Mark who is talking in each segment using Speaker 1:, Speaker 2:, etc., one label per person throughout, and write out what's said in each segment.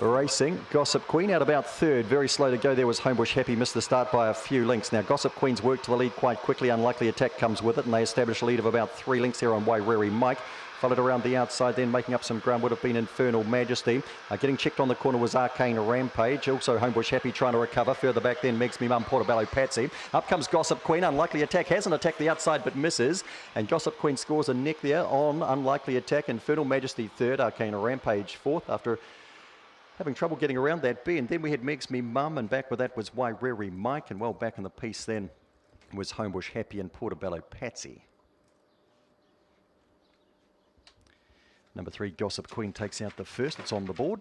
Speaker 1: Racing, Gossip Queen out about third. Very slow to go there was Homebush Happy, missed the start by a few lengths. Now Gossip Queen's work to the lead quite quickly. Unlikely Attack comes with it, and they establish a lead of about 3 lengths here on Wairere Mike. Followed around the outside, then making up some ground would have been Infernal Majesty. Getting checked on the corner was Arcane Rampage. Also Homebush Happy trying to recover. Further back then, Megs Me Mum, Portobello Patsy. Up comes Gossip Queen. Unlikely Attack hasn't attacked the outside but misses. And Gossip Queen scores a neck there on Unlikely Attack. Infernal Majesty third, Arcane Rampage fourth after having trouble getting around that bend. Then we had Megs Me Mum, and back with that was Wairere Mike. And well, back in the piece then was Homebush Happy and Portobello Patsy. Number 3, Gossip Queen takes out the first. It's on the board.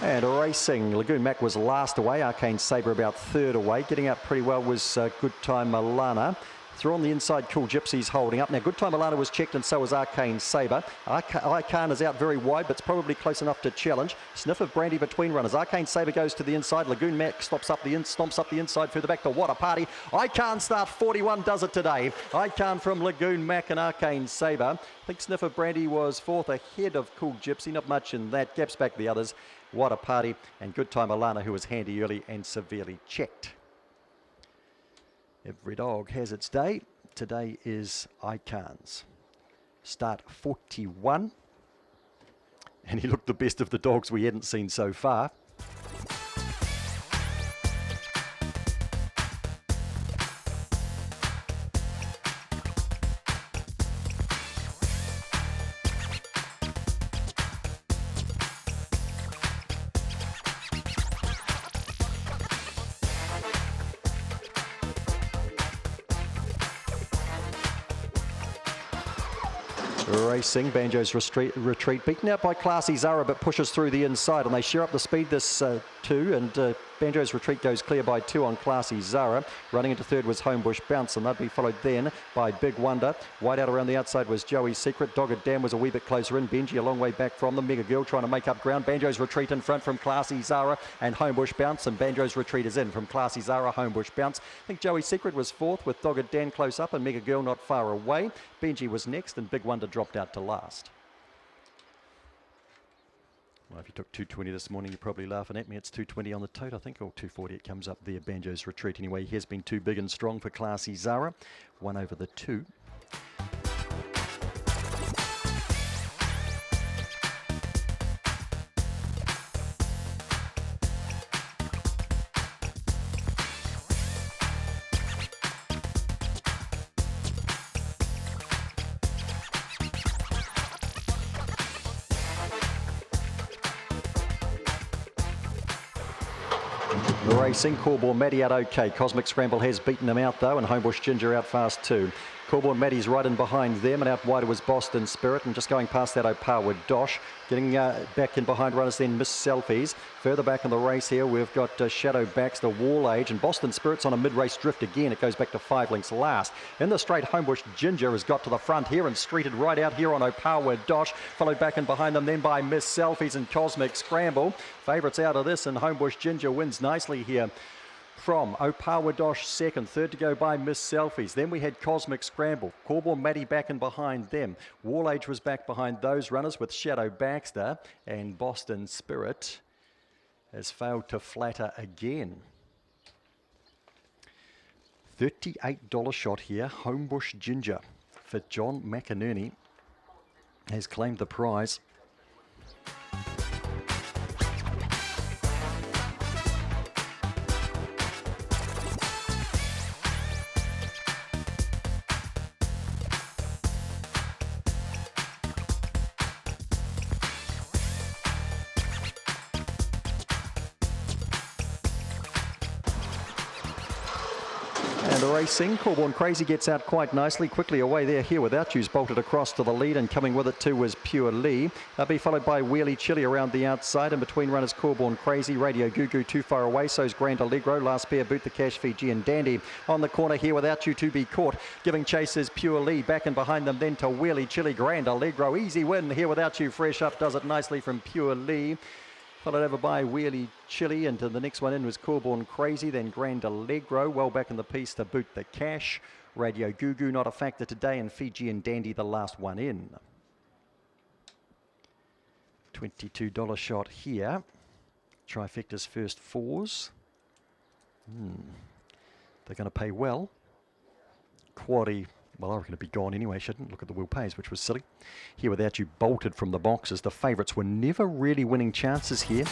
Speaker 1: And racing, Lagoon Mac was last away, Arcane Sabre about third away. Getting out pretty well was Good Time Milana. Through on the inside, Cool Gypsy's holding up. Now, Good Time Milana was checked and so was Arcane Sabre. Icon is out very wide, but it's probably close enough to challenge. Sniff of brandy between runners. Arcane Sabre goes to the inside. Lagoon Mac stomps up the inside, further back to What a Party. Icon Start 41 does it today. Icon from Lagoon Mac and Arcane Sabre. I think Sniff of Brandy was fourth ahead of Cool Gypsy. Not much in that. Gaps back the others. What a Party and Good Time Alana, who was handy early and severely checked. Every dog has its day. Today is Icon's. Start 41. And he looked the best of the dogs we hadn't seen so far. Racing, Banjo's retreat, beaten out by Classy Zara, but pushes through the inside, and they share up the speed this two, and Banjo's retreat goes clear by 2 on Classy Zara. Running into third was Homebush Bounce, and they'd be followed then by Big Wonder. Wide out around the outside was Joey's Secret. Dogged Dam was a wee bit closer in. Benji a long way back from them. Mega Girl trying to make up ground. Banjo's retreat in front from Classy Zara and Homebush Bounce, and Banjo's retreat is in from Classy Zara, Homebush Bounce. I think Joey's Secret was fourth with Dogged Dan close up and Mega Girl not far away. Benji was next and Big Wonder dropped out to last. Well, if you took 220 this morning, you're probably laughing at me. It's 220 on the tote, I think, or 240 it comes up there. Banjo's retreat anyway. He has been too big and strong for Classy Zara. 1 over the 2. Racing, Corborn Matty out okay. Cosmic Scramble has beaten him out though, and Homebush Ginger out fast too. Corborn Matty's right in behind them, and out wider was Boston Spirit, and just going past that O'Power Dosh. Getting back in behind runners then Miss Selfies. Further back in the race here we've got Shadow Baxter, Wall Age, and Boston Spirit's on a mid-race drift again. It goes back to 5 lengths last. In the straight, Homebush Ginger has got to the front here and streeted right out here on O'Power Dosh. Followed back in behind them then by Miss Selfies and Cosmic Scramble. Favourites out of this, and Homebush Ginger wins nicely here from O'Power Dosh second. Third to go by Miss Selfies. Then we had Cosmic Scramble. Corborn Matty back in behind them. Wall Age was back behind those runners with Shadow Baxter, and Boston Spirit has failed to flatter again. $38 shot here. Homebush Ginger for John McInerney has claimed the prize. And racing, Corborn Crazy gets out quite nicely. Quickly away there, Here Without You's bolted across to the lead, and coming with it too was Pure Lee. They'll be followed by Wheelie Chili around the outside, and between runners Corborn Crazy, Radio Goo Goo too far away, so's Grand Allegro, last pair Boot the Cash, Fijian Dandy. On the corner, Here Without You to be caught, giving chase is Pure Lee, back and behind them then to Wheelie Chili, Grand Allegro, easy win. Here Without You fresh up, does it nicely from Pure Lee. Followed over by Wheelie Chili, and the next one in was Corborn Crazy, then Grand Allegro, well back in the piece to Boot the Cash. Radio Goo Goo not a factor today, and Fijian Dandy the last one in. $22 shot here. Trifecta's first fours. They're going to pay well. Quaddy, well, I reckon it'd be gone anyway, shouldn't look at the Will Pays, which was silly. Here Without You bolted from the boxes. The favourites were never really winning chances here.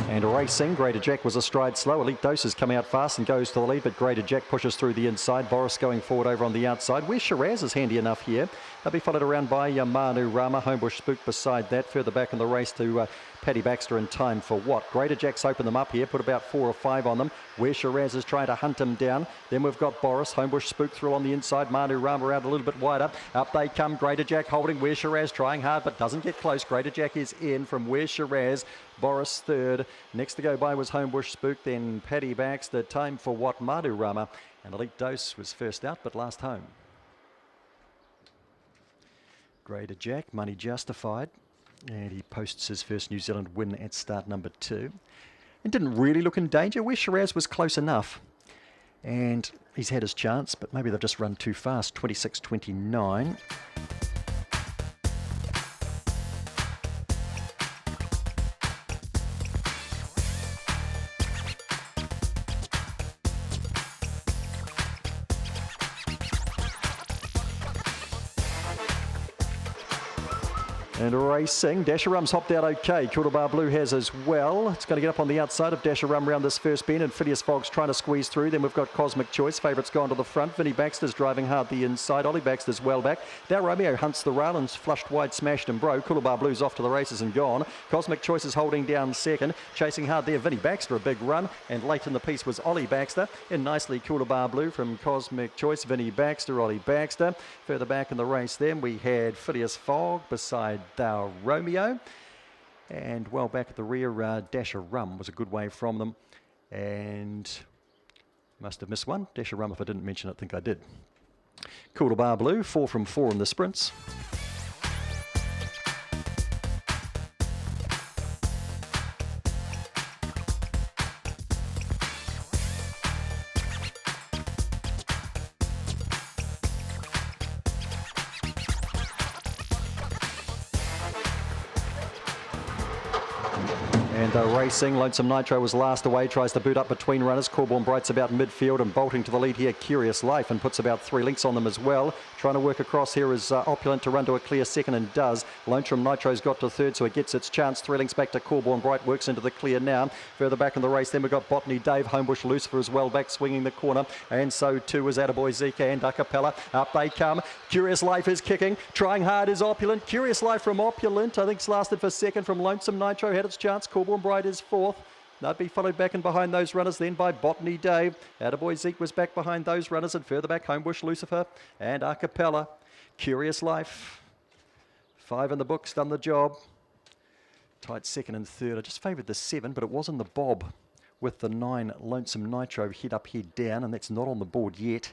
Speaker 1: And racing, Greater Jack was a stride slow. Elite Doses come out fast and goes to the lead, but Greater Jack pushes through the inside. Boris going forward over on the outside. Where's Shiraz is handy enough here. They'll be followed around by Manu Rama. Homebush Spook beside that. Further back in the race to Paddy Baxter in Time for What. Greater Jack's open them up here, put about 4 or 5 on them. Where Shiraz is trying to hunt him down. Then we've got Boris. Homebush Spook through on the inside. Manu Rama out a little bit wider. Up they come. Greater Jack holding. Where Shiraz trying hard but doesn't get close. Greater Jack is in from Where Shiraz. Boris third. Next to go by was Homebush Spook, then Paddy Baxter. Time for What, Manu Rama. And Elite Dose was first out but last home. Greater Jack, money justified. And he posts his first New Zealand win at start number 2. And didn't really look in danger. Where Shiraz was close enough. And he's had his chance, but maybe they've just run too fast. 26.29. And racing, Dasher Rum's hopped out okay. Kildabar Blue has as well. It's going to get up on the outside of Dasher Rum round this first bend, and Phileas Fogg's trying to squeeze through. Then we've got Cosmic Choice. Favourites gone to the front. Vinnie Baxter's driving hard the inside. Ollie Baxter's well back. That Romeo hunts the rail and flushed wide, smashed and broke. Kildabar Blue's off to the races and gone. Cosmic Choice is holding down second. Chasing hard there, Vinnie Baxter, a big run. And late in the piece was Ollie Baxter. In nicely, Kildabar Blue from Cosmic Choice. Vinnie Baxter, Ollie Baxter. Further back in the race then we had Phileas Fogg beside Thou Romeo. And well back at the rear, Dasher Rum was a good way from them. And must have missed one. Dasher Rum, if I didn't mention it, I think I did. Kildabar Blue, 4 from 4 in the sprints. And racing, Lonesome Nitro was last away, tries to boot up between runners. Corborn Bright's about midfield and bolting to the lead here, Curious Life, and puts about 3 lengths on them as well. Trying to work across here is Opulent to run to a clear second and does. Lonesome Nitro's got to third, so it gets its chance. 3 lengths back to Corborn Bright, works into the clear now. Further back in the race, then we've got Botany Dave, Homebush Lucifer as well, back swinging the corner. And so too is Attaboy Zika and Acapella. Up they come. Curious Life is kicking. Trying hard is Opulent. Curious Life from Opulent, I think it's lasted for second from Lonesome Nitro, had its chance. Corborn Bright is fourth. They'd be followed back and behind those runners then by Botany Dave. Attaboy Zeke was back behind those runners, and further back Homebush Lucifer and Acapella. Curious Life, 5 in the books, done the job. Tight second and third. I just favoured the 7, but it was in the bob with the 9 Lonesome Nitro head up, head down, and that's not on the board yet.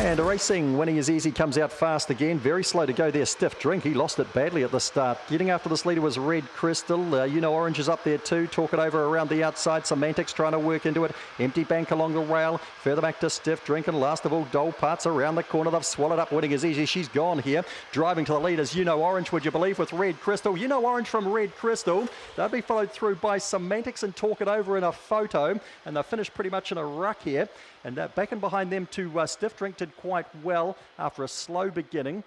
Speaker 1: And racing, winning is easy, comes out fast again. Very slow to go there, Stiff Drink. He lost it badly at the start. Getting after this leader was Red Crystal. You know Orange is up there too. Talk It Over around the outside. Semantics trying to work into it. Empty Bank along the rail. Further back to Stiff Drink. And last of all, Dole Parts around the corner. They've swallowed up. Winning is easy. She's gone here. Driving to the leaders, You Know Orange, would you believe, with Red Crystal. You Know Orange from Red Crystal. They'll be followed through by Semantics and Talk It Over in a photo. And they've finished pretty much in a ruck here. And back and behind them to Stiff Drink did quite well after a slow beginning.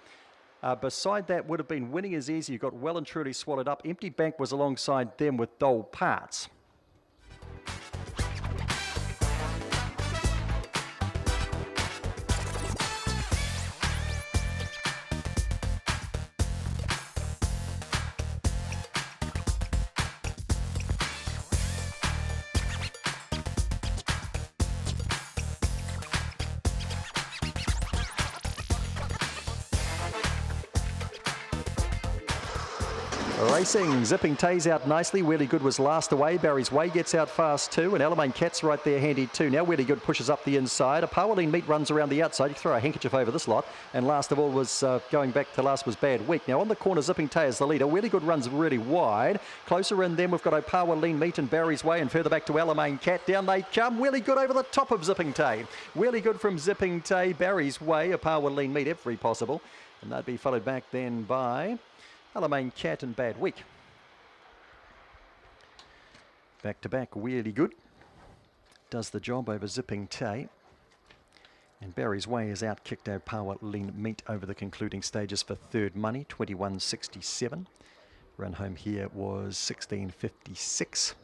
Speaker 1: Beside that would have been Winning is Easy. You got well and truly swallowed up. Empty Bank was alongside them with Dole Parts. Racing, Zipping Tay's out nicely. Really Good was last away. Barry's Way gets out fast too. And Alamein Cat's right there handy too. Now Really Good pushes up the inside. A Powerline Meat runs around the outside. You throw a handkerchief over this lot. And last of all was going back to last was Bad Week. Now on the corner, Zipping Tay is the leader. Really Good runs really wide. Closer in them, we've got a Powerline Meat and Barry's Way. And further back to Alamein Cat. Down they come. Really Good over the top of Zipping Tay. Really Good from Zipping Tay. Barry's Way, a Powerline Meat, every possible. And they'd be followed back then by Alamein Cat and Bad Week. Back to back, Really Good does the job over Zipping Tay. And Barry's Way is out kicked our Powerline Meat over the concluding stages for third money, 21.67. Run home here was 16.56.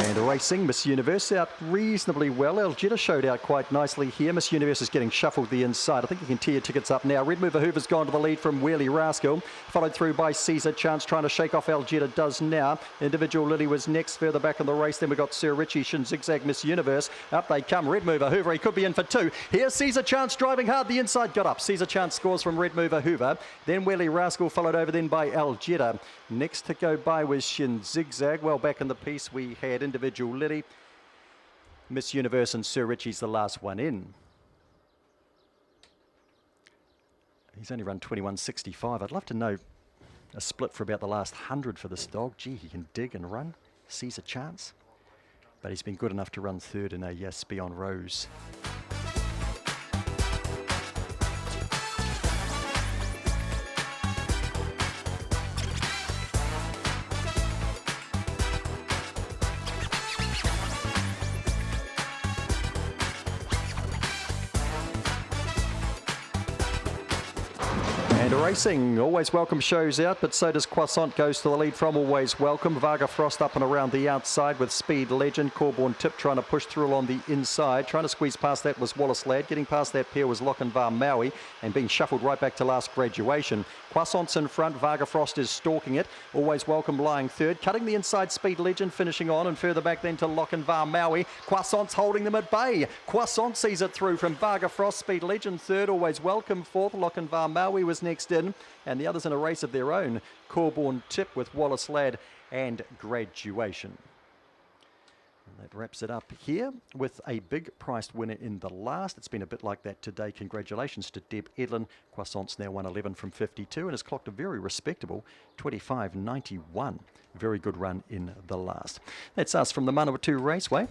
Speaker 1: And racing, Miss Universe out reasonably well. Algeta showed out quite nicely here. Miss Universe is getting shuffled the inside. I think you can tee your tickets up now. Red Mover Hoover's gone to the lead from Wheelie Rascal. Followed through by Caesar Chance, trying to shake off Algeta, does now. Individual Lily was next, further back in the race. Then we got Sir Richie, Shin Zigzag, Miss Universe. Up they come, Red Mover Hoover. He could be in for two. Here's Caesar Chance driving hard. The inside got up. Caesar Chance scores from Red Mover Hoover. Then Wheelie Rascal followed over then by Algeta. Next to go by was Shin Zigzag. Well, back in the piece we had Individual Lily, Miss Universe, and Sir Richie's the last one in. He's only run 21.65. I'd love to know a split for about the last 100 for this dog. Gee, he can dig and run. Sees a chance. But he's been good enough to run third in a Spion Rose. And racing, Always Welcome shows out, but so does Croissant, goes to the lead from Always Welcome. Varga Frost up and around the outside with Speed Legend. Corborn Tip trying to push through along the inside. Trying to squeeze past that was Wallace Ladd. Getting past that pair was Lochinvar Maui and being shuffled right back to last graduation. Croissant's in front, Varga Frost is stalking it. Always Welcome lying third. Cutting the inside, Speed Legend finishing on, and further back then to Lochinvar Maui. Croissant's holding them at bay. Croissant sees it through from Varga Frost. Speed Legend third, Always Welcome fourth. Lochinvar Maui was next in, and the others in a race of their own. Corborn Tip with Wallace Ladd and Graduation. And that wraps it up here with a big priced winner in the last. It's been a bit like that today. Congratulations to Deb Edlin. Croissant's now 111 from 52 and has clocked a very respectable 25.91. Very good run in the last. That's us from the Manawatu Raceway.